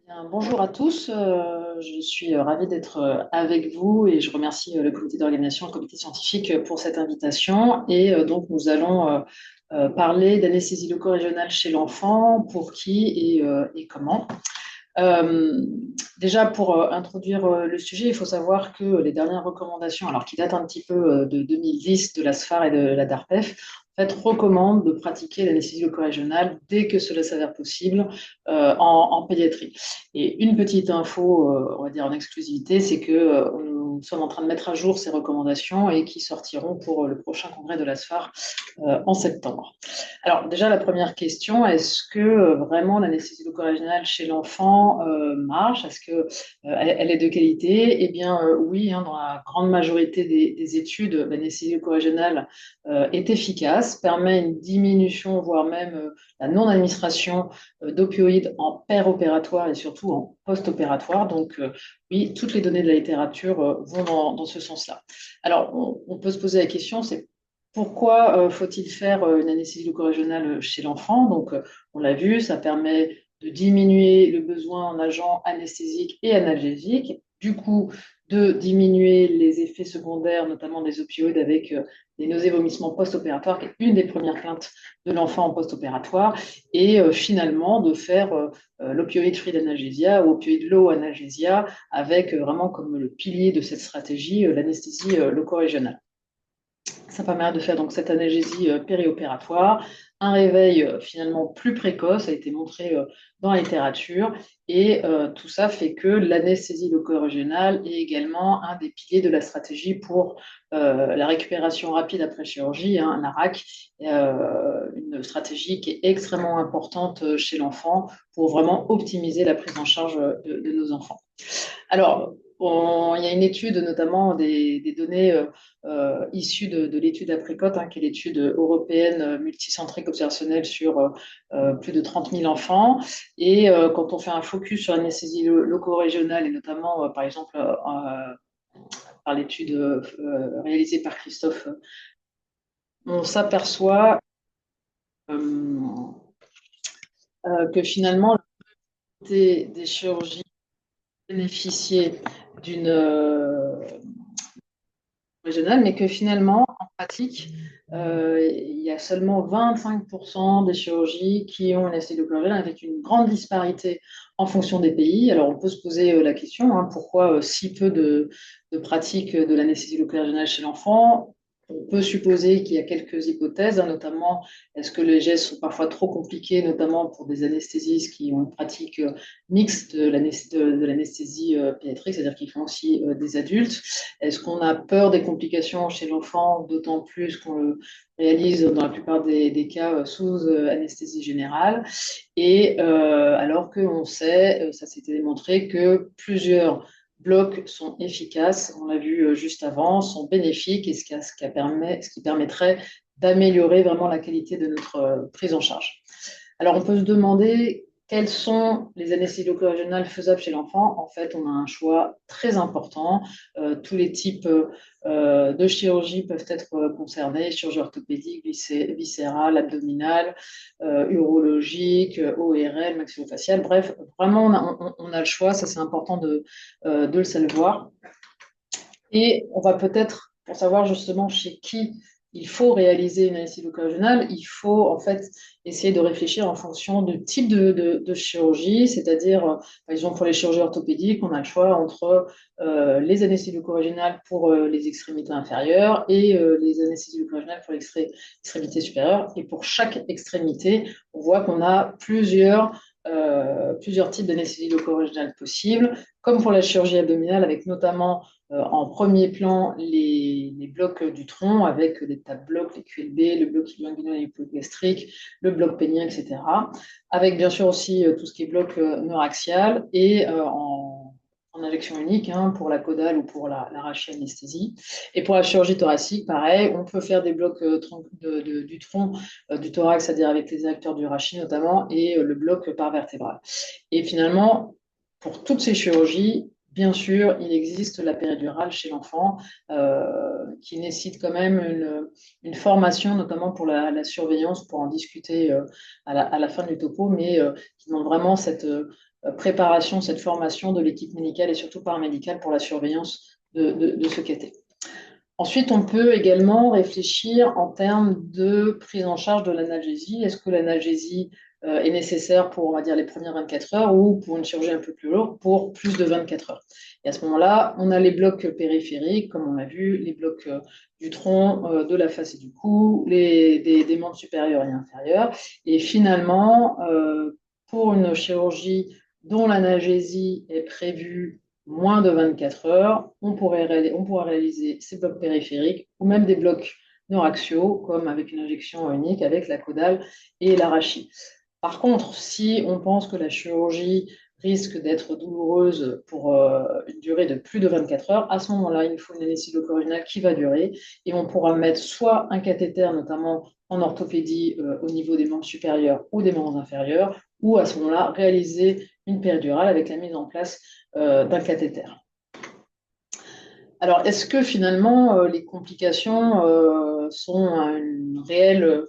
Bien, bonjour à tous, je suis ravie d'être avec vous et je remercie le comité d'organisation, le comité scientifique pour cette invitation. Donc nous allons parler d'anesthésie loco-régionale chez l'enfant, pour qui et comment. Euh, Déjà, pour introduire le sujet, il faut savoir que les dernières recommandations, alors qui datent un petit peu de 2010 de la SFAR et de la DARPEF, en fait, recommandent de pratiquer l'anesthésie loco-régionale dès que cela s'avère possible en pédiatrie. Et une petite info, on va dire en exclusivité, c'est que nous sommes en train de mettre à jour ces recommandations et qui sortiront pour le prochain congrès de la SFAR en septembre. Alors déjà, la première question, est-ce que vraiment l'anesthésie loco-régionale chez l'enfant marche? Est-ce que elle est de qualité? Eh bien oui, hein, dans la grande majorité des études, l'anesthésie loco-régionale est efficace, permet une diminution, voire même la non-administration d'opioïdes en péropératoire et surtout en post-opératoire. Donc oui, toutes les données de la littérature vont dans ce sens-là. Alors on peut se poser la question, c'est pourquoi faut-il faire une anesthésie loco-régionale chez l'enfant? Donc, on l'a vu, ça permet de diminuer le besoin en agents anesthésiques et analgésiques, du coup, de diminuer les effets secondaires, notamment des opioïdes avec des nausées, vomissements post-opératoires, qui est une des premières plaintes de l'enfant en post-opératoire, et finalement de faire l'opioïde free d'analgésia ou opioïde low analgésia, avec vraiment comme le pilier de cette stratégie l'anesthésie loco-régionale. Ça permet de faire donc cette analgésie périopératoire, un réveil finalement plus précoce, a été montré dans la littérature, et tout ça fait que l'anesthésie loco-régionale est également un des piliers de la stratégie pour la récupération rapide après chirurgie, hein, la RAC, une stratégie qui est extrêmement importante chez l'enfant pour vraiment optimiser la prise en charge de nos enfants. Alors, il y a une étude, notamment des données issues de l'étude Apricot, hein, qui est l'étude européenne multicentrique observationnelle sur plus de 30 000 enfants. Et quand on fait un focus sur l'anesthésie loco-régionale, et notamment, par exemple, par l'étude réalisée par Christophe, on s'aperçoit euh, que finalement, des chirurgies bénéficiaient d'une régionale, mais que finalement, en pratique, il y a seulement 25% des chirurgies qui ont une anesthésie locale avec une grande disparité en fonction des pays. Alors, on peut se poser la question, hein, pourquoi si peu de pratiques de l'anesthésie locale régionale chez l'enfant? On peut supposer qu'il y a quelques hypothèses, hein, notamment est-ce que les gestes sont parfois trop compliqués, notamment pour des anesthésistes qui ont une pratique mixte de l'anesthésie pédiatrique, c'est-à-dire qu'ils font aussi des adultes. Est-ce qu'on a peur des complications chez l'enfant, d'autant plus qu'on le réalise dans la plupart des cas sous anesthésie générale? Et alors qu'on sait, ça s'était démontré, que plusieurs blocs sont efficaces, on l'a vu juste avant, sont bénéfiques, et ce qui permettrait d'améliorer vraiment la qualité de notre prise en charge. Alors, on peut se demander quelles sont les anesthésies loco-régionales faisables chez l'enfant. En fait, on a un choix très important. Tous les types de chirurgie peuvent être concernés: chirurgie orthopédique, viscérale, abdominale, urologique, ORL, maxillofaciale. Bref, vraiment, on a le choix. Ça, c'est important de le savoir. Et on va peut-être, pour savoir justement chez qui il faut réaliser une anesthésie loco-régionale, il faut en fait essayer de réfléchir en fonction du type de chirurgie, c'est-à-dire, par exemple, pour les chirurgies orthopédiques, on a le choix entre les anesthésies loco-régionales pour les extrémités inférieures et les anesthésies loco-régionales pour l'extrémité supérieure. Et pour chaque extrémité, on voit qu'on a plusieurs types d'anesthésie loco-régionale possibles, comme pour la chirurgie abdominale, avec notamment en premier plan les blocs du tronc avec des tas de blocs, les QLB, le bloc ilio-inguinal-hypogastrique, le bloc pénien, etc. Avec bien sûr aussi tout ce qui est bloc neuraxial et en injection unique, hein, pour la caudale ou pour la rachianesthésie. Et pour la chirurgie thoracique, pareil, on peut faire des blocs du tronc, du thorax, c'est-à-dire avec les érecteurs du rachis notamment, et le bloc par vertébrale. Et finalement, pour toutes ces chirurgies, bien sûr, il existe la péridurale chez l'enfant, qui nécessite quand même une formation, notamment pour la surveillance, pour en discuter à la fin du topo, mais qui demande vraiment préparation, cette formation de l'équipe médicale et surtout paramédicale pour la surveillance de ce caté. Ensuite, on peut également réfléchir en termes de prise en charge de l'analgésie. Est-ce que l'analgésie est nécessaire pour, on va dire, les premières 24 heures ou pour une chirurgie un peu plus lourde pour plus de 24 heures? Et à ce moment-là, on a les blocs périphériques, comme on l'a vu, les blocs du tronc, de la face et du cou, des membres supérieurs et inférieurs. Et finalement, pour une chirurgie dont l'analgésie est prévue moins de 24 heures, on pourra réaliser ces blocs périphériques ou même des blocs neuraxiaux, comme avec une injection unique avec la caudale et l'arachide. Par contre, si on pense que la chirurgie risque d'être douloureuse pour une durée de plus de 24 heures, à ce moment-là, il faut une anesthésie locale qui va durer et on pourra mettre soit un cathéter, notamment en orthopédie au niveau des membres supérieurs ou des membres inférieurs, ou à ce moment-là, réaliser une péridurale avec la mise en place d'un cathéter. Alors, est-ce que finalement les complications sont une réelle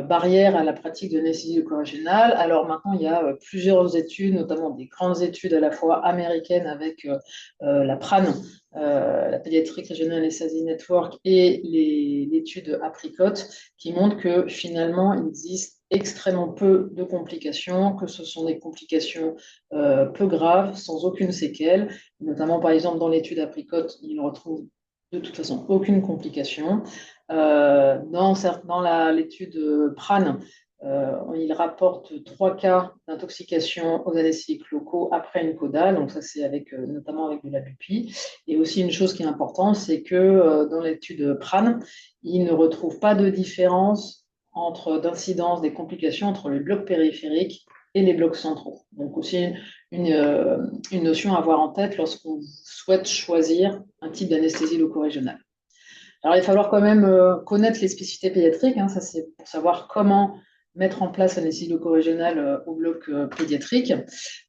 barrière à la pratique de l'anesthésie locale-régionale? Alors maintenant, il y a plusieurs études, notamment des grandes études à la fois américaines avec la PRAN, la Pediatric Regional Anesthesia Network, et l'étude Apricot, qui montrent que finalement, il existe extrêmement peu de complications, que ce sont des complications peu graves, sans aucune séquelle. Notamment, par exemple, dans l'étude Apricot, il ne retrouve de toute façon aucune complication. Dans l'étude PRAN, il rapporte 3 cas d'intoxication aux anesthésiques locaux après une caudale. Donc ça, c'est notamment avec de la bupi. Et aussi une chose qui est importante, c'est que dans l'étude PRAN, il ne retrouve pas de différence d'incidence des complications entre les blocs périphériques et les blocs centraux. Donc aussi une notion à avoir en tête lorsqu'on souhaite choisir un type d'anesthésie loco-régionale. Alors, il va falloir quand même connaître les spécificités pédiatriques, hein, ça c'est pour savoir comment mettre en place l'anesthésie loco-régionale au bloc pédiatrique.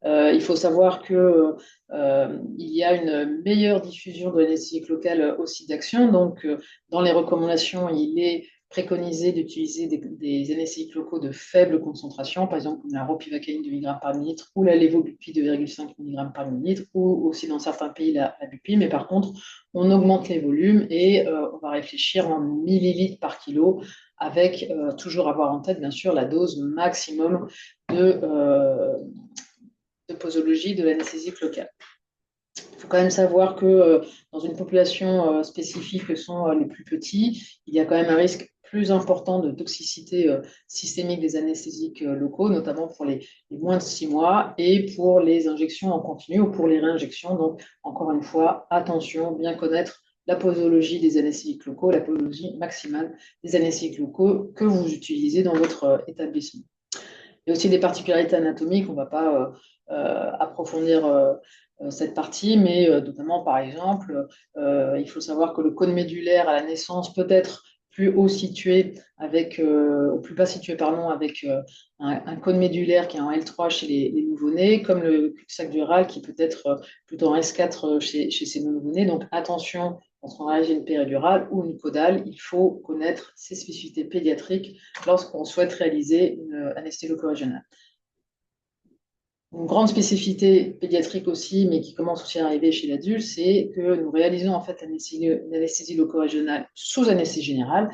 Il faut savoir que il y a une meilleure diffusion de l'anesthésie locale aussi d'action. Donc, dans les recommandations, il est préconisé d'utiliser des anesthésiques locaux de faible concentration, par exemple comme la ropivacaine 2 mg par millilitre ou la lévobupi 2,5 mg par millilitre, ou aussi dans certains pays la bupi. Mais par contre, on augmente les volumes et on va réfléchir en millilitres par kilo, avec toujours avoir en tête, bien sûr, la dose maximum de posologie de l'anesthésie locale. Il faut quand même savoir que dans une population spécifique que sont les plus petits, il y a quand même un risque plus important de toxicité systémique des anesthésiques locaux, notamment pour les moins de 6 mois et pour les injections en continu ou pour les réinjections. Donc, encore une fois, attention, bien connaître la posologie des anesthésiques locaux, la posologie maximale des anesthésiques locaux que vous utilisez dans votre établissement. Il y a aussi des particularités anatomiques, on ne va pas approfondir cette partie, mais notamment, par exemple, il faut savoir que le cône médulaire à la naissance peut être plus haut situé ou plus bas situé, pardon, avec un cône médulaire qui est en L3 chez les nouveau-nés, comme le cul-de-sac dural qui peut être plutôt en S4 chez ces nouveau-nés. Donc attention, lorsqu'on réalise une péridurale ou une caudale, il faut connaître ces spécificités pédiatriques lorsqu'on souhaite réaliser une anesthésie loco-régionale. Une grande spécificité pédiatrique aussi, mais qui commence aussi à arriver chez l'adulte, c'est que nous réalisons en fait l'anesthésie loco-régionale sous anesthésie générale,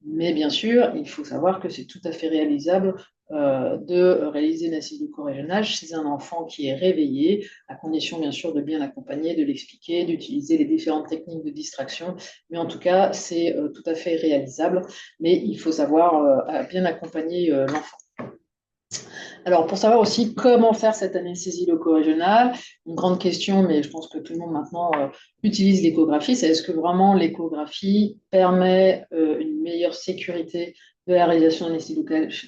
mais bien sûr, il faut savoir que c'est tout à fait réalisable de réaliser une anesthésie loco-régionale chez un enfant qui est réveillé, à condition bien sûr de bien l'accompagner, de l'expliquer, d'utiliser les différentes techniques de distraction, mais en tout cas, c'est tout à fait réalisable, mais il faut savoir bien accompagner l'enfant. Alors, pour savoir aussi comment faire cette anesthésie loco-régionale, une grande question, mais je pense que tout le monde maintenant utilise l'échographie, c'est est-ce que vraiment l'échographie permet une meilleure sécurité de la réalisation d'anesthésie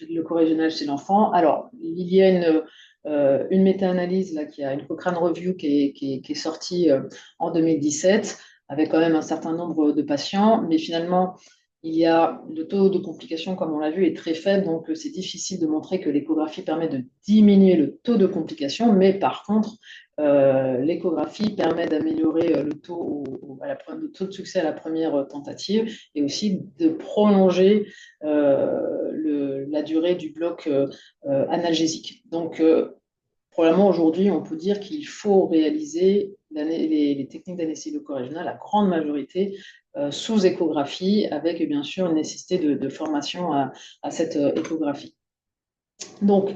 loco-régionale chez l'enfant? Alors, il y a une méta-analyse, là, qui a une Cochrane Review qui est sortie en 2017, avec quand même un certain nombre de patients, mais finalement, le taux de complications, comme on l'a vu, est très faible, donc c'est difficile de montrer que l'échographie permet de diminuer le taux de complications, mais par contre, l'échographie permet d'améliorer le le taux de succès à la première tentative et aussi de prolonger la durée du bloc analgésique. Donc, probablement aujourd'hui, on peut dire qu'il faut réaliser les techniques d'anesthésie locale-régionale, la grande majorité, sous échographie, avec bien sûr une nécessité de formation à cette échographie. Donc,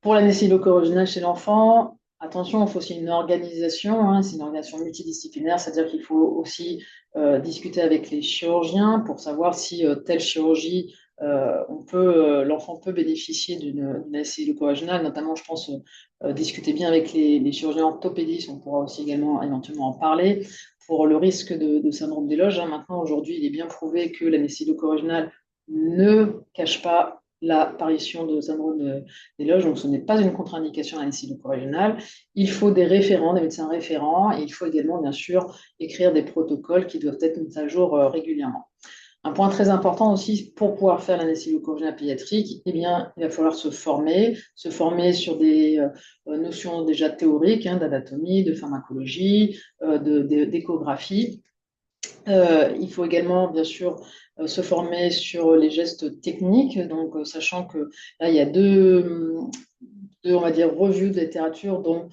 pour l'anesthésie locale-régionale chez l'enfant, attention, il faut aussi une organisation, hein, c'est une organisation multidisciplinaire, c'est-à-dire qu'il faut aussi discuter avec les chirurgiens pour savoir si telle chirurgie, l'enfant peut bénéficier d'une anesthésie locale-régionale, notamment, je pense, discuter bien avec les chirurgiens orthopédistes, on pourra aussi également éventuellement en parler, pour le risque de syndrome des loges. Hein. Maintenant, aujourd'hui, il est bien prouvé que l'anesthésie locale-régionale ne cache pas l'apparition de syndrome des loges, donc ce n'est pas une contre-indication à l'anesthésie locale-régionale. Il faut des référents, des médecins référents, et il faut également, bien sûr, écrire des protocoles qui doivent être mis à jour régulièrement. Un point très important aussi, pour pouvoir faire l'anesthésie locale-régionale pédiatrique, eh bien, il va falloir se former sur des notions déjà théoriques, hein, d'anatomie, de pharmacologie, d'échographie. Il faut également, bien sûr, se former sur les gestes techniques, donc sachant que là, il y a deux, on va dire, revues de littérature, dont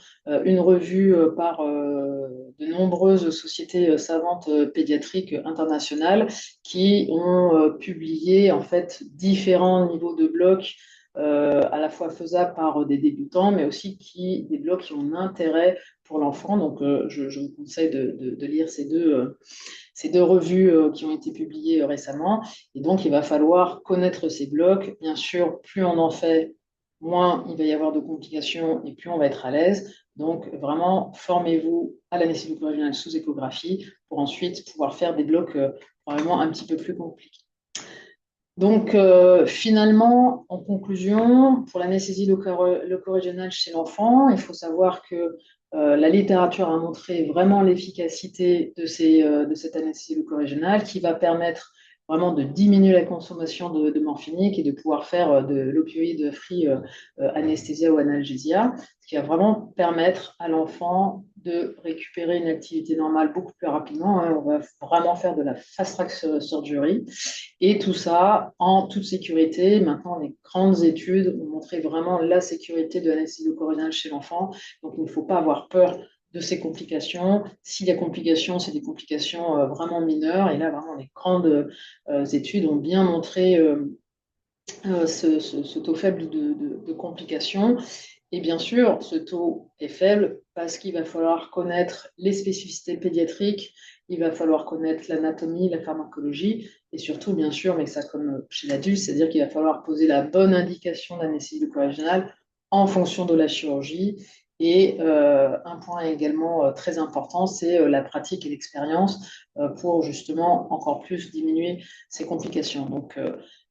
une revue par de nombreuses sociétés savantes pédiatriques internationales qui ont publié en fait différents niveaux de blocs à la fois faisables par des débutants, mais aussi des blocs qui ont un intérêt pour l'enfant. Donc, je vous conseille de lire ces deux revues qui ont été publiées récemment. Et donc, il va falloir connaître ces blocs. Bien sûr, plus on en fait, moins il va y avoir de complications et plus on va être à l'aise. Donc, vraiment, formez-vous à l'anesthésie locale-régionale sous échographie pour ensuite pouvoir faire des blocs probablement un petit peu plus compliqués. Donc, finalement, en conclusion, pour l'anesthésie locale-régionale chez l'enfant, il faut savoir que la littérature a montré vraiment l'efficacité de cette anesthésie locale-régionale qui va permettre vraiment de diminuer la consommation de morphinique et de pouvoir faire de l'opioïde free anesthésia ou analgésia, ce qui va vraiment permettre à l'enfant de récupérer une activité normale beaucoup plus rapidement. Hein. On va vraiment faire de la fast track surgery. Et tout ça en toute sécurité. Maintenant, les grandes études ont montré vraiment la sécurité de l'anesthésie locale-régionale chez l'enfant. Donc, il ne faut pas avoir peur de ces complications. S'il y a complications, c'est des complications vraiment mineures. Et là, vraiment, les grandes études ont bien montré ce taux faible de complications. Et bien sûr, ce taux est faible parce qu'il va falloir connaître les spécificités pédiatriques, il va falloir connaître l'anatomie, la pharmacologie, et surtout, bien sûr, mais ça comme chez l'adulte, c'est-à-dire qu'il va falloir poser la bonne indication d'anesthésie locale-régionale en fonction de la chirurgie. Et un point également très important, c'est la pratique et l'expérience pour justement encore plus diminuer ces complications. Donc,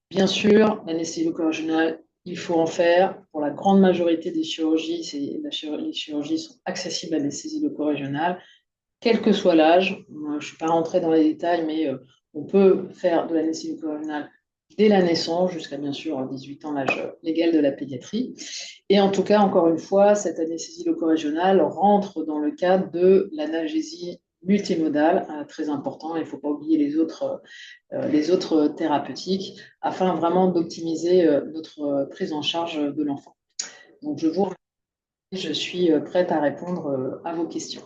bien sûr, l'anesthésie locale-régionale, il faut en faire. Pour la grande majorité des chirurgies, les chirurgies sont accessibles à l'anesthésie locale-régionale, quel que soit l'âge. Je ne suis pas rentrée dans les détails, mais on peut faire de l'anesthésie locale-régionale dès la naissance, jusqu'à bien sûr 18 ans, l'âge légal de la pédiatrie. Et en tout cas, encore une fois, cette anesthésie locale-régionale rentre dans le cadre de l'analgésie multimodale, très important. Il ne faut pas oublier les autres thérapeutiques, afin vraiment d'optimiser notre prise en charge de l'enfant. Donc, je vous remercie, je suis prête à répondre à vos questions.